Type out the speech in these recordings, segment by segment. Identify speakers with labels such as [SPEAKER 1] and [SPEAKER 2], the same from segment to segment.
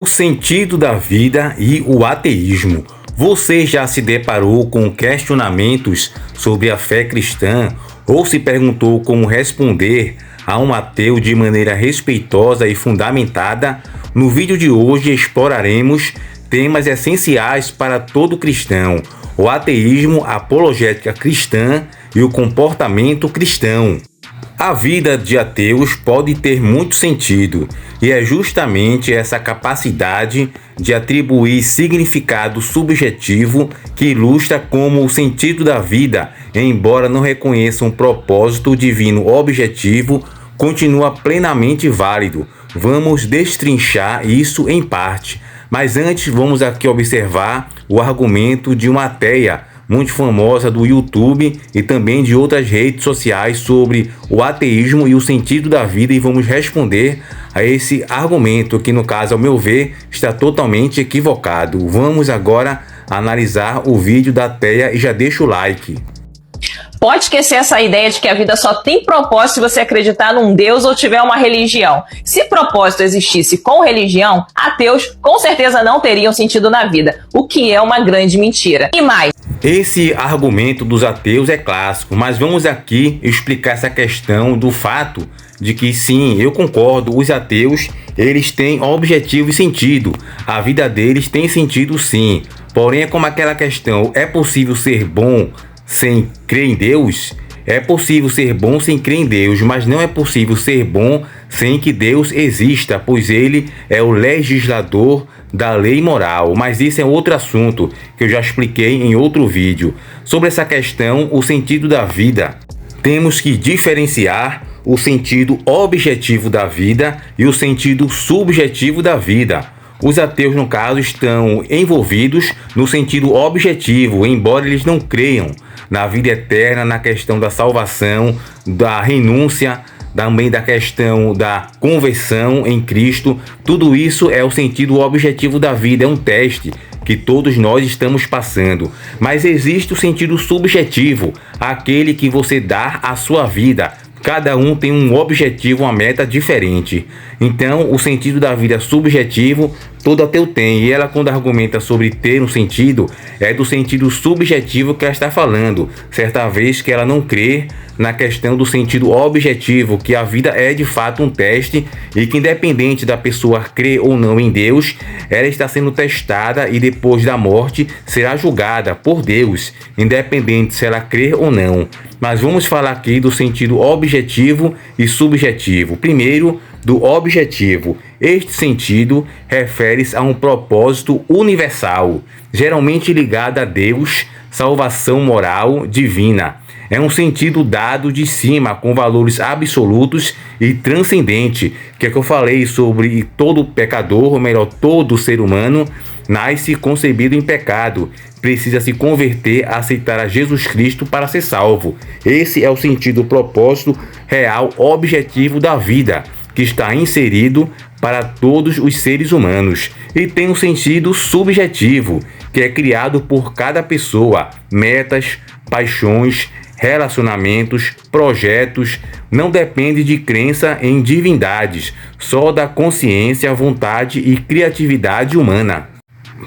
[SPEAKER 1] O sentido da vida e o ateísmo. Você já se deparou com questionamentos sobre a fé cristã ou se perguntou como responder a um ateu de maneira respeitosa e fundamentada? No vídeo de hoje exploraremos temas essenciais para todo cristão: o ateísmo, a apologética cristã e o comportamento cristão. A vida de ateus pode ter muito sentido, e é justamente essa capacidade de atribuir significado subjetivo que ilustra como o sentido da vida, embora não reconheça um propósito divino objetivo, continua plenamente válido. Vamos destrinchar isso em parte, mas antes vamos aqui observar o argumento de uma ateia muito famosa do YouTube e também de outras redes sociais sobre o ateísmo e o sentido da vida, e vamos responder a esse argumento que, no caso, ao meu ver, está totalmente equivocado. Vamos agora analisar o vídeo da ateia e já deixa o like.
[SPEAKER 2] Pode esquecer essa ideia de que a vida só tem propósito se você acreditar num Deus ou tiver uma religião. Se propósito existisse com religião, ateus com certeza não teriam sentido na vida, o que é uma grande mentira. E mais,
[SPEAKER 1] esse argumento dos ateus é clássico, mas vamos aqui explicar essa questão do fato de que sim, eu concordo, os ateus, eles têm objetivo e sentido. A vida deles tem sentido sim. Porém, é como aquela questão: é possível ser bom sem crer em Deus? É possível ser bom sem crer em Deus, mas não é possível ser bom sem que Deus exista, pois ele é o legislador da lei moral. Mas isso é outro assunto que eu já expliquei em outro vídeo. Sobre essa questão, o sentido da vida, temos que diferenciar o sentido objetivo da vida e o sentido subjetivo da vida. Os ateus, no caso, estão envolvidos no sentido objetivo, embora eles não creiam na vida eterna, na questão da salvação, da renúncia, também da questão da conversão em Cristo. Tudo isso é o sentido objetivo da vida, é um teste que todos nós estamos passando. Mas existe o sentido subjetivo, aquele que você dá à sua vida. Cada um tem um objetivo, uma meta diferente. Então, o sentido da vida subjetivo, todo ateu tem. E ela, quando argumenta sobre ter um sentido, é do sentido subjetivo que ela está falando. Certa vez que ela não crê na questão do sentido objetivo, que a vida é de fato um teste e que, independente da pessoa crer ou não em Deus, ela está sendo testada e depois da morte será julgada por Deus, independente se ela crer ou não. Mas vamos falar aqui do sentido objetivo e subjetivo. Primeiro, do objetivo. Este sentido refere-se a um propósito universal, geralmente ligado a Deus, salvação moral divina. É um sentido dado de cima, com valores absolutos e transcendente, que é que eu falei sobre todo pecador, ou melhor, todo ser humano, nasce concebido em pecado, precisa se converter, aceitar a Jesus Cristo para ser salvo. Esse é o sentido, o propósito real, objetivo da vida, que está inserido para todos os seres humanos. E tem um sentido subjetivo, que é criado por cada pessoa: metas, paixões, relacionamentos, projetos. Não depende de crença em divindades, só da consciência, vontade e criatividade humana.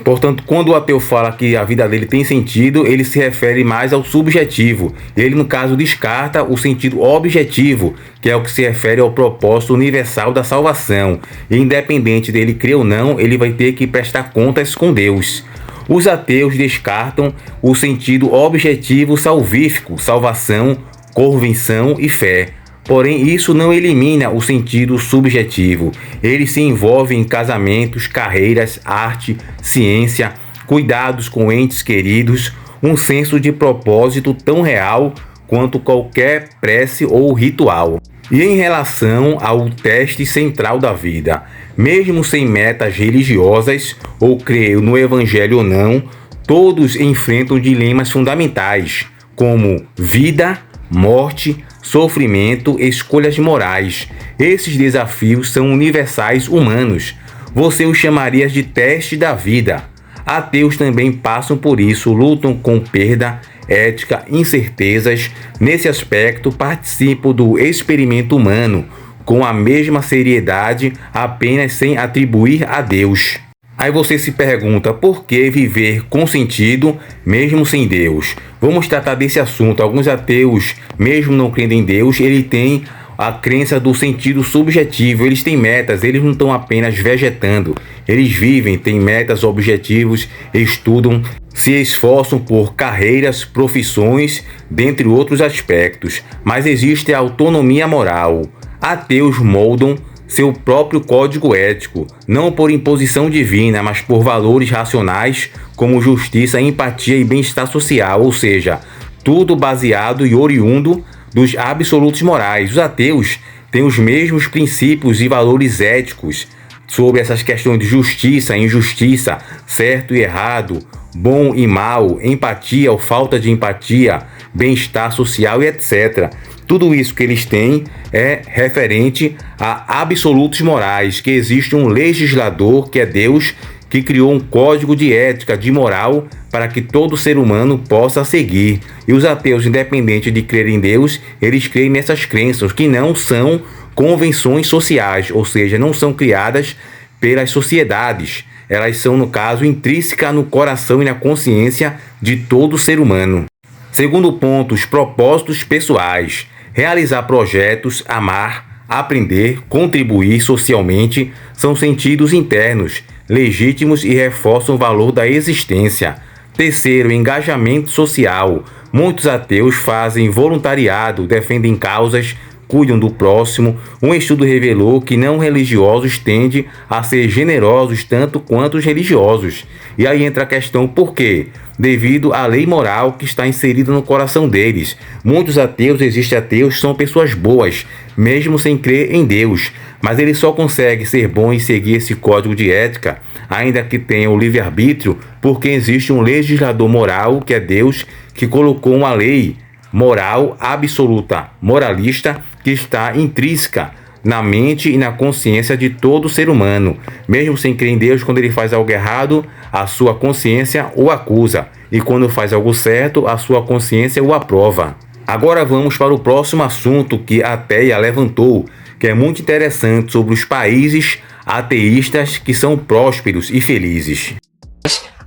[SPEAKER 1] Portanto, quando o ateu fala que a vida dele tem sentido, ele se refere mais ao subjetivo. Ele, no caso, descarta o sentido objetivo, que é o que se refere ao propósito universal da salvação. E, independente dele crer ou não, ele vai ter que prestar contas com Deus. Os ateus descartam o sentido objetivo salvífico, salvação, convenção e fé. Porém, isso não elimina o sentido subjetivo. Ele se envolve em casamentos, carreiras, arte, ciência, cuidados com entes queridos, um senso de propósito tão real quanto qualquer prece ou ritual. E em relação ao teste central da vida, mesmo sem metas religiosas, ou crer no evangelho ou não, todos enfrentam dilemas fundamentais, como vida, morte, sofrimento, escolhas morais. Esses desafios são universais humanos. Você os chamaria de teste da vida. Ateus também passam por isso, lutam com perda, ética, incertezas. Nesse aspecto, participam do experimento humano, com a mesma seriedade, apenas sem atribuir a Deus. Aí você se pergunta, por que viver com sentido mesmo sem Deus? Vamos tratar desse assunto. Alguns ateus, mesmo não crendo em Deus, ele tem a crença do sentido subjetivo. Eles têm metas, eles não estão apenas vegetando. Eles vivem, têm metas, objetivos, estudam, se esforçam por carreiras, profissões, dentre outros aspectos. Mas existe a autonomia moral. Ateus moldam seu próprio código ético, não por imposição divina, mas por valores racionais como justiça, empatia e bem-estar social, ou seja, tudo baseado e oriundo dos absolutos morais. Os ateus têm os mesmos princípios e valores éticos sobre essas questões de justiça, injustiça, certo e errado, bom e mal, empatia ou falta de empatia, bem-estar social e etc. Tudo isso que eles têm é referente a absolutos morais, que existe um legislador, que é Deus, que criou um código de ética, de moral, para que todo ser humano possa seguir. E os ateus, independente de crer em Deus, eles creem nessas crenças, que não são convenções sociais, ou seja, não são criadas pelas sociedades. Elas são, no caso, intrínsecas no coração e na consciência de todo ser humano. Segundo ponto, os propósitos pessoais. Realizar projetos, amar, aprender, contribuir socialmente são sentidos internos, legítimos e reforçam o valor da existência. Terceiro, engajamento social. Muitos ateus fazem voluntariado, defendem causas, cuidam do próximo. Um estudo revelou que não religiosos tendem a ser generosos tanto quanto os religiosos. E aí entra a questão, por quê? Devido à lei moral que está inserida no coração deles. Muitos ateus, existem ateus, são pessoas boas, mesmo sem crer em Deus. Mas ele só consegue ser bom e seguir esse código de ética, ainda que tenha o livre-arbítrio, porque existe um legislador moral, que é Deus, que colocou uma lei moral absoluta, moralista, que está intrínseca na mente e na consciência de todo ser humano. Mesmo sem crer em Deus, quando ele faz algo errado, a sua consciência o acusa. E quando faz algo certo, a sua consciência o aprova. Agora vamos para o próximo assunto que a Teia levantou, que é muito interessante, sobre os países ateístas que são prósperos e felizes.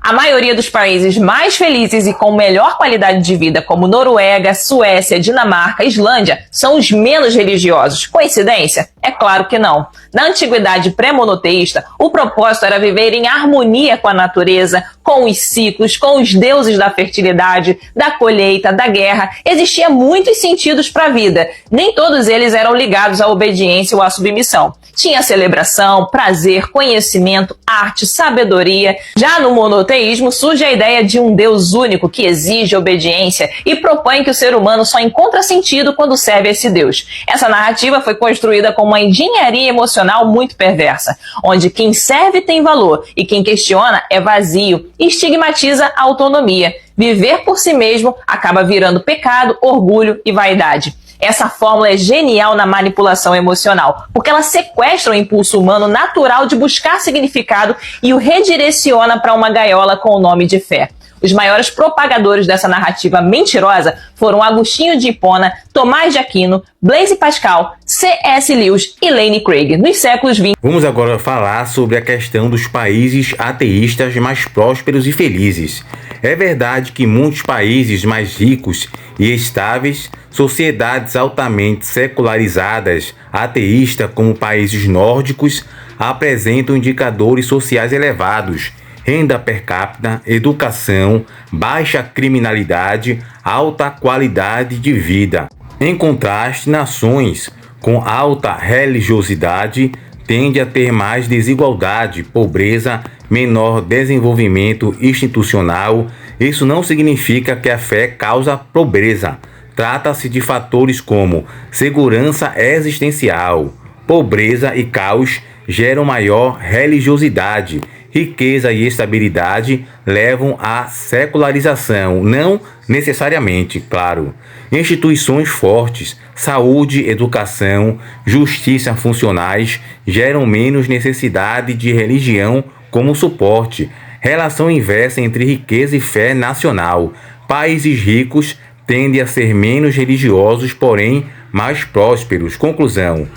[SPEAKER 2] A maioria dos países mais felizes e com melhor qualidade de vida, como Noruega, Suécia, Dinamarca, Islândia, são os menos religiosos. Coincidência? É claro que não. Na antiguidade pré-monoteísta, o propósito era viver em harmonia com a natureza, com os ciclos, com os deuses da fertilidade, da colheita, da guerra. Existiam muitos sentidos para a vida. Nem todos eles eram ligados à obediência ou à submissão. Tinha celebração, prazer, conhecimento, arte, sabedoria. Já no monoteísmo surge a ideia de um Deus único que exige obediência e propõe que o ser humano só encontra sentido quando serve a esse Deus. Essa narrativa foi construída com uma engenharia emocional muito perversa, onde quem serve tem valor e quem questiona é vazio e estigmatiza a autonomia. Viver por si mesmo acaba virando pecado, orgulho e vaidade. Essa fórmula é genial na manipulação emocional, porque ela sequestra o impulso humano natural de buscar significado e o redireciona para uma gaiola com o nome de fé. Os maiores propagadores dessa narrativa mentirosa foram Agostinho de Hipona, Tomás de Aquino, Blaise Pascal, C.S. Lewis e Lane Craig, nos séculos XX.
[SPEAKER 1] Vamos agora falar sobre a questão dos países ateístas mais prósperos e felizes. É verdade que muitos países mais ricos e estáveis, sociedades altamente secularizadas, ateístas, como países nórdicos, apresentam indicadores sociais elevados, renda per capita, educação, baixa criminalidade, alta qualidade de vida. Em contraste, nações com alta religiosidade tendem a ter mais desigualdade, pobreza, menor desenvolvimento institucional. Isso não significa que a fé causa pobreza. Trata-se de fatores como segurança existencial, pobreza e caos geram maior religiosidade. Riqueza e estabilidade levam à secularização, não necessariamente, claro. Instituições fortes, saúde, educação, justiça funcionais geram menos necessidade de religião como suporte. Relação inversa entre riqueza e fé nacional. Países ricos tendem a ser menos religiosos, porém mais prósperos. Conclusão: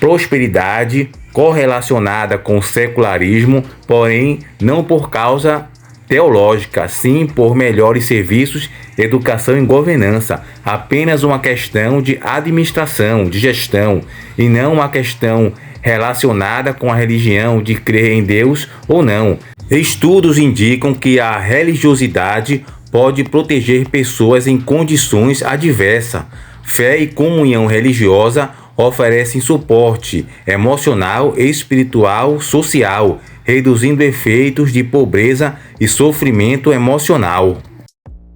[SPEAKER 1] prosperidade correlacionada com o secularismo, porém não por causa teológica, sim por melhores serviços, educação e governança, apenas uma questão de administração, de gestão, e não uma questão relacionada com a religião de crer em Deus ou não. Estudos indicam que a religiosidade pode proteger pessoas em condições adversas. Fé e comunhão religiosa oferecem suporte emocional, espiritual, social, reduzindo efeitos de pobreza e sofrimento emocional.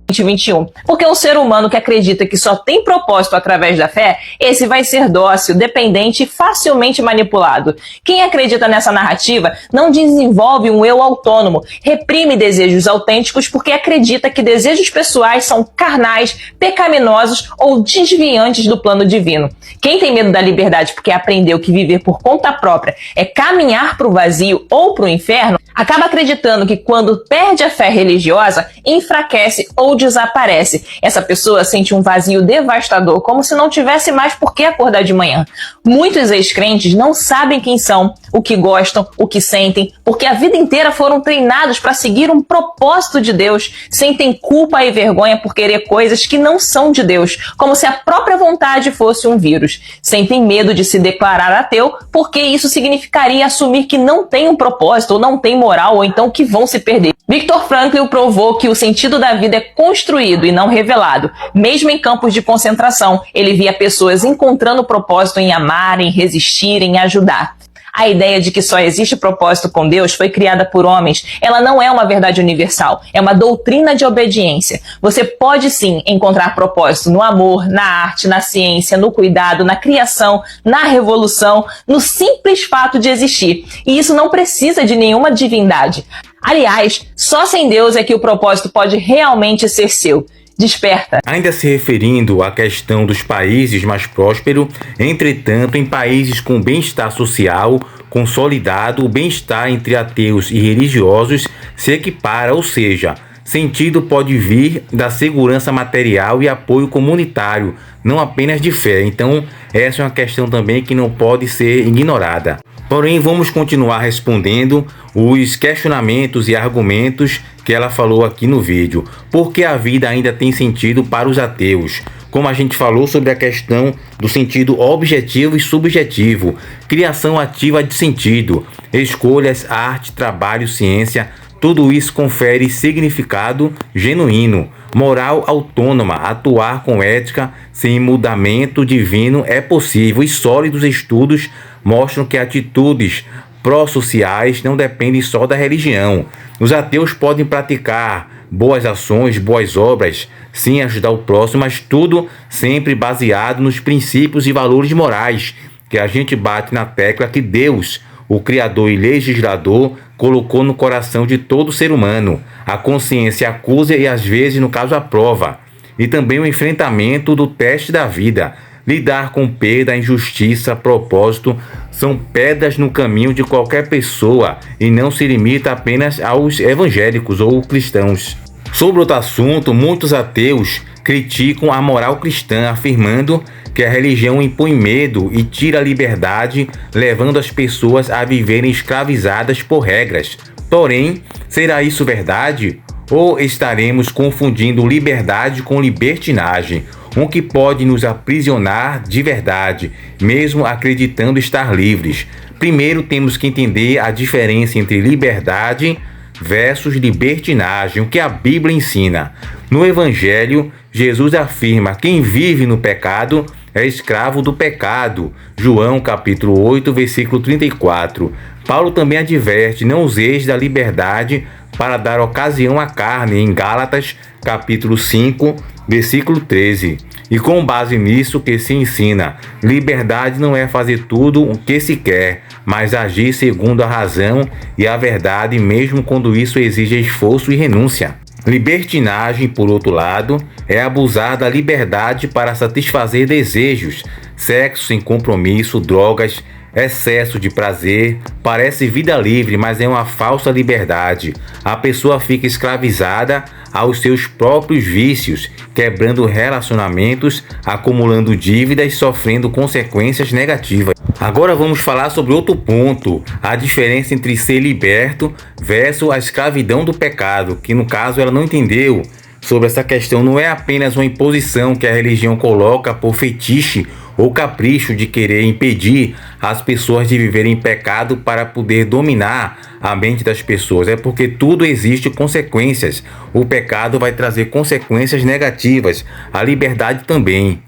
[SPEAKER 2] 2021. Porque um ser humano que acredita que só tem propósito através da fé, esse vai ser dócil, dependente e facilmente manipulado. Quem acredita nessa narrativa não desenvolve um eu autônomo, reprime desejos autênticos porque acredita que desejos pessoais são carnais, pecaminosos ou desviantes do plano divino. Quem tem medo da liberdade porque aprendeu que viver por conta própria é caminhar para o vazio ou para o inferno, acaba acreditando que quando perde a fé religiosa, enfraquece ou desaparece. Essa pessoa sente um vazio devastador, como se não tivesse mais por que acordar de manhã. Muitos ex-crentes não sabem quem são, o que gostam, o que sentem, porque a vida inteira foram treinados para seguir um propósito de Deus, sentem culpa e vergonha por querer coisas que não são de Deus, como se a própria vontade fosse um vírus. Sentem medo de se declarar ateu, porque isso significaria assumir que não tem um propósito, ou não tem moral, ou então que vão se perder. Viktor Frankl provou que o sentido da vida é construído e não revelado. Mesmo em campos de concentração, ele via pessoas encontrando propósito em amar, em resistir, em ajudar. A ideia de que só existe propósito com Deus foi criada por homens. Ela não é uma verdade universal, é uma doutrina de obediência. Você pode sim encontrar propósito no amor, na arte, na ciência, no cuidado, na criação, na revolução, no simples fato de existir. E isso não precisa de nenhuma divindade. Aliás, só sem Deus é que o propósito pode realmente ser seu. Desperta.
[SPEAKER 1] Ainda se referindo à questão dos países mais prósperos, entretanto, em países com bem-estar social consolidado, o bem-estar entre ateus e religiosos se equipara, ou seja, sentido pode vir da segurança material e apoio comunitário, não apenas de fé. Então, essa é uma questão também que não pode ser ignorada. Porém, vamos continuar respondendo os questionamentos e argumentos que ela falou aqui no vídeo. Por que a vida ainda tem sentido para os ateus? Como a gente falou sobre a questão do sentido objetivo e subjetivo, criação ativa de sentido, escolhas, arte, trabalho, ciência, tudo isso confere significado genuíno, moral autônoma, atuar com ética sem mudamento divino é possível e sólidos estudos mostram que atitudes pró-sociais não dependem só da religião. Os ateus podem praticar boas ações, boas obras, sim ajudar o próximo, mas tudo sempre baseado nos princípios e valores morais que a gente bate na tecla que Deus, o Criador e Legislador, colocou no coração de todo ser humano. A consciência acusa e às vezes, no caso, aprova. E também o enfrentamento do teste da vida. Lidar com perda, injustiça, propósito são pedras no caminho de qualquer pessoa e não se limita apenas aos evangélicos ou cristãos. Sobre outro assunto, muitos ateus criticam a moral cristã, afirmando que a religião impõe medo e tira a liberdade, levando as pessoas a viverem escravizadas por regras. Porém, será isso verdade? Ou estaremos confundindo liberdade com libertinagem? Um que pode nos aprisionar de verdade, mesmo acreditando estar livres. Primeiro temos que entender a diferença entre liberdade versus libertinagem, o que a Bíblia ensina. No Evangelho, Jesus afirma: quem vive no pecado é escravo do pecado. João capítulo 8, versículo 34. Paulo também adverte: não useis da liberdade para dar ocasião à carne, em Gálatas capítulo 5, versículo 13. E com base nisso que se ensina, liberdade não é fazer tudo o que se quer, mas agir segundo a razão e a verdade, mesmo quando isso exige esforço e renúncia. Libertinagem, por outro lado, é abusar da liberdade para satisfazer desejos, sexo sem compromisso, drogas, excesso de prazer, parece vida livre, mas é uma falsa liberdade. A pessoa fica escravizada aos seus próprios vícios, quebrando relacionamentos, acumulando dívidas, sofrendo consequências negativas. Agora vamos falar sobre outro ponto, a diferença entre ser liberto versus a escravidão do pecado, que no caso ela não entendeu sobre essa questão. Não é apenas uma imposição que a religião coloca por fetiche ou capricho de querer impedir as pessoas de viverem em pecado para poder dominar a mente das pessoas. É porque tudo existe consequências. O pecado vai trazer consequências negativas, a liberdade também.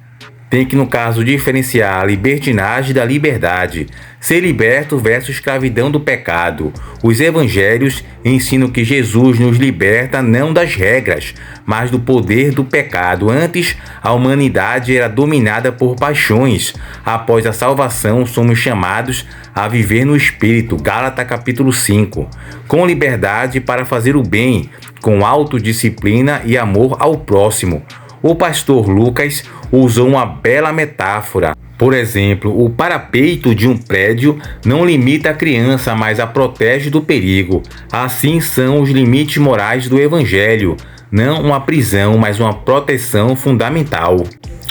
[SPEAKER 1] Tem que, no caso, diferenciar a libertinagem da liberdade. Ser liberto versus escravidão do pecado. Os evangelhos ensinam que Jesus nos liberta não das regras, mas do poder do pecado. Antes, a humanidade era dominada por paixões. Após a salvação, somos chamados a viver no Espírito. Gálatas capítulo 5. Com liberdade para fazer o bem, com autodisciplina e amor ao próximo. O pastor Lucas usou uma bela metáfora. Por exemplo, o parapeito de um prédio não limita a criança, mas a protege do perigo. Assim são os limites morais do Evangelho. Não uma prisão, mas uma proteção fundamental.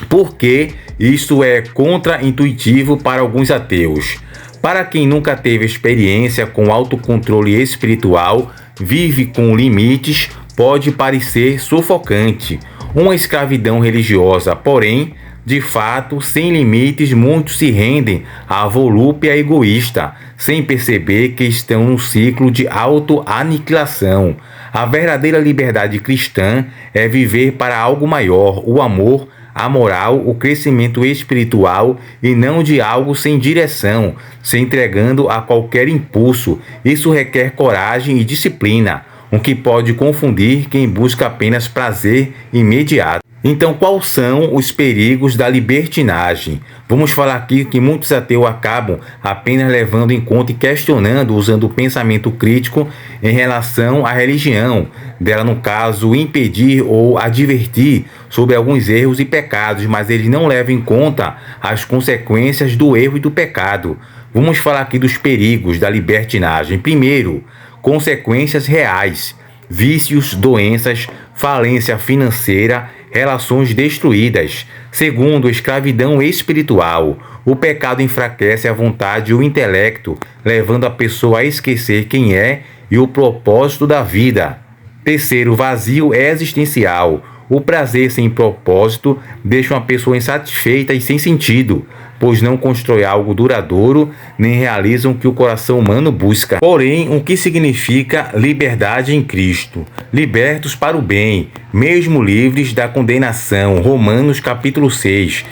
[SPEAKER 1] Porque isto é contra-intuitivo para alguns ateus. Para quem nunca teve experiência com autocontrole espiritual, vive com limites, pode parecer sufocante. Uma escravidão religiosa, porém, de fato, sem limites, muitos se rendem à volúpia egoísta, sem perceber que estão num ciclo de autoaniquilação. A verdadeira liberdade cristã é viver para algo maior, o amor, a moral, o crescimento espiritual e não de algo sem direção, se entregando a qualquer impulso. Isso requer coragem e disciplina, o que pode confundir quem busca apenas prazer imediato. Então, quais são os perigos da libertinagem? Vamos falar aqui que muitos ateus acabam apenas levando em conta e questionando, usando o pensamento crítico em relação à religião, dela no caso impedir ou advertir sobre alguns erros e pecados, mas eles não levam em conta as consequências do erro e do pecado. Vamos falar aqui dos perigos da libertinagem. Primeiro, consequências reais, vícios, doenças, falência financeira, relações destruídas. Segundo, escravidão espiritual. O pecado enfraquece a vontade e o intelecto, levando a pessoa a esquecer quem é e o propósito da vida. Terceiro, vazio existencial. O prazer sem propósito deixa uma pessoa insatisfeita e sem sentido, pois não constrói algo duradouro, nem realizam o que o coração humano busca. Porém, o que significa liberdade em Cristo? Libertos para o bem, mesmo livres da condenação. Romanos capítulo 6.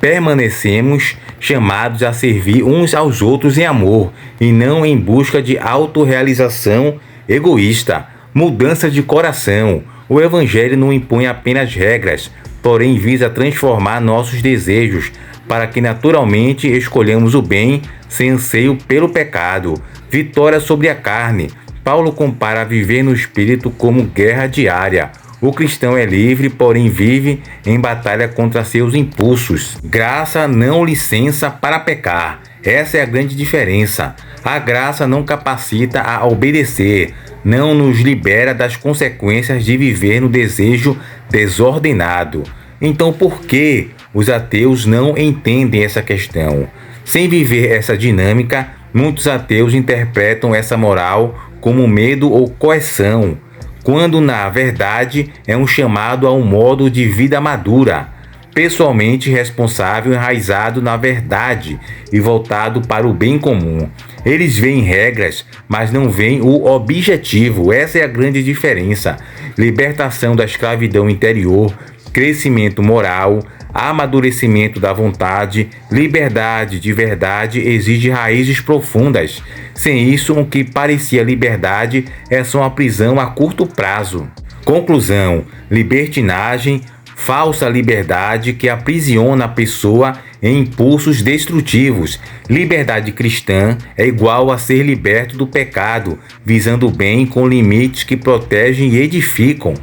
[SPEAKER 1] Permanecemos chamados a servir uns aos outros em amor, e não em busca de autorrealização egoísta. Mudança de coração. O Evangelho não impõe apenas regras, porém visa transformar nossos desejos, para que naturalmente escolhamos o bem sem anseio pelo pecado. Vitória sobre a carne. Paulo compara viver no Espírito como guerra diária. O cristão é livre, porém vive em batalha contra seus impulsos. Graça não licença para pecar. Essa é a grande diferença. A graça não capacita a obedecer, não nos libera das consequências de viver no desejo desordenado. Então, por que os ateus não entendem essa questão? Sem viver essa dinâmica, muitos ateus interpretam essa moral como medo ou coerção, quando na verdade é um chamado a um modo de vida madura, pessoalmente responsável, enraizado na verdade e voltado para o bem comum. Eles veem regras, mas não veem o objetivo. Essa é a grande diferença. Libertação da escravidão interior, crescimento moral, amadurecimento da vontade, liberdade de verdade exige raízes profundas. Sem isso, o que parecia liberdade é só uma prisão a curto prazo. Conclusão: libertinagem, falsa liberdade que aprisiona a pessoa em impulsos destrutivos. Liberdade cristã é igual a ser liberto do pecado, visando o bem com limites que protegem e edificam.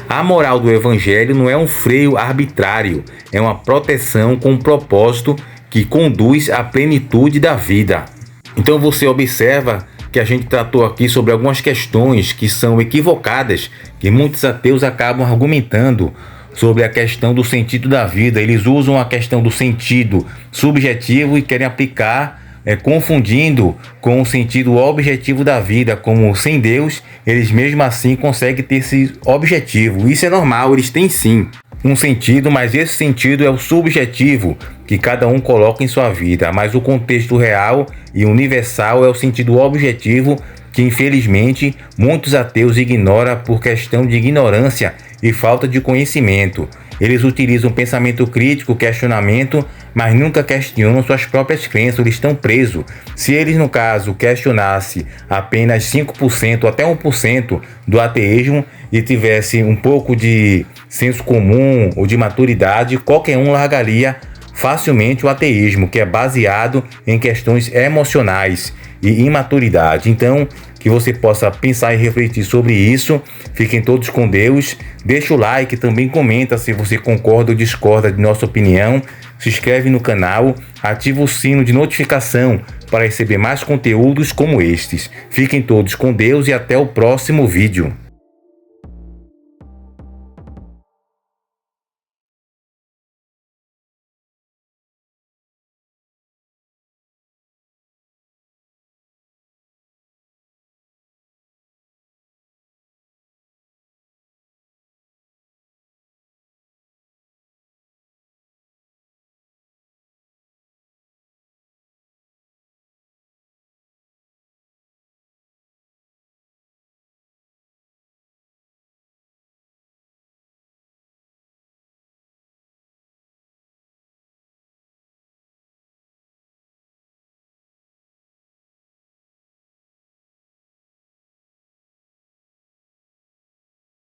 [SPEAKER 1] A moral do Evangelho não é um freio arbitrário, é uma proteção com um propósito que conduz à plenitude da vida. Então você observa que a gente tratou aqui sobre algumas questões que são equivocadas, que muitos ateus acabam argumentando sobre a questão do sentido da vida. Eles usam a questão do sentido subjetivo e querem aplicar, confundindo com o sentido objetivo da vida, como sem Deus, eles mesmo assim conseguem ter esse objetivo. Isso é normal, eles têm sim um sentido, mas esse sentido é o subjetivo que cada um coloca em sua vida, mas o contexto real e universal é o sentido objetivo que infelizmente muitos ateus ignoram por questão de ignorância e falta de conhecimento. Eles utilizam pensamento crítico, questionamento, mas nunca questionam suas próprias crenças, eles estão presos. Se eles, no caso, questionassem apenas 5% até 1% do ateísmo e tivesse um pouco de senso comum ou de maturidade, qualquer um largaria facilmente o ateísmo, que é baseado em questões emocionais e imaturidade. Então, que você possa pensar e refletir sobre isso. Fiquem todos com Deus. Deixa o like, também comenta se você concorda ou discorda de nossa opinião. Se inscreve no canal, ativa o sino de notificação para receber mais conteúdos como estes. Fiquem todos com Deus e até o próximo vídeo.